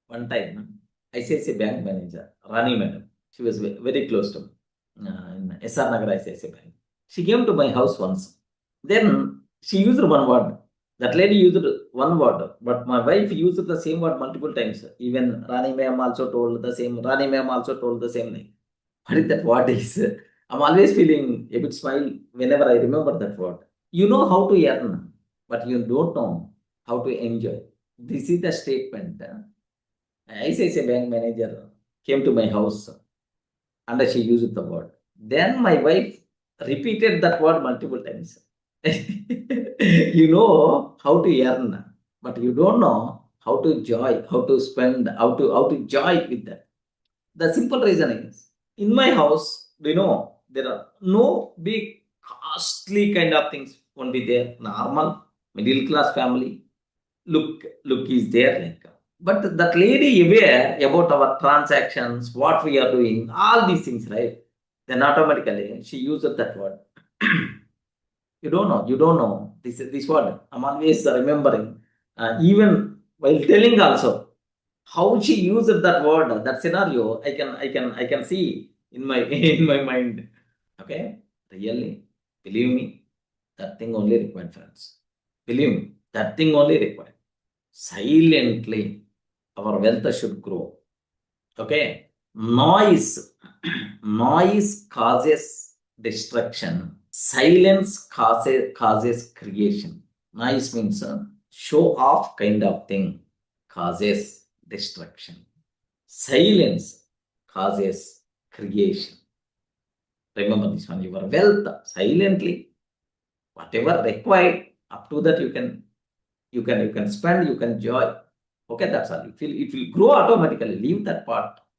One time, ICICI Bank manager, Rani madam, she was very close to me in SR Nagar ICICI Bank. She came to my house once. Then she used one word. That lady used one word, but my wife used the same word multiple times. Even Rani ma'am also told the same. Rani ma'am also told the same thing. What is that word is? I'm always feeling a bit smile whenever I remember that word. You know how to earn, but you don't know how to enjoy. This is the statement. ICICI bank manager came to my house and she used the word. Then my wife repeated that word multiple times. You know how to earn, but you don't know how to joy, how to spend, how to joy with that. The simple reason is in my house, there are no big costly kind of things won't be there. Normal middle class family look is there like. But that lady aware about our transactions, what we are doing, all these things, right? Then automatically she uses that word. You don't know this word. I'm always remembering, even while telling also how she used that word, that scenario. I can see in my in my mind. Okay, really, believe me, that thing only required, friends. Believe me, that thing only required. Silently, our wealth should grow. Okay, noise causes destruction. Silence causes creation. Noise means show off kind of thing causes destruction. Silence causes creation. Remember this one. Your wealth silently, whatever required, up to that you can spend, you can enjoy. Okay, that's all. It will grow automatically. Leave that part.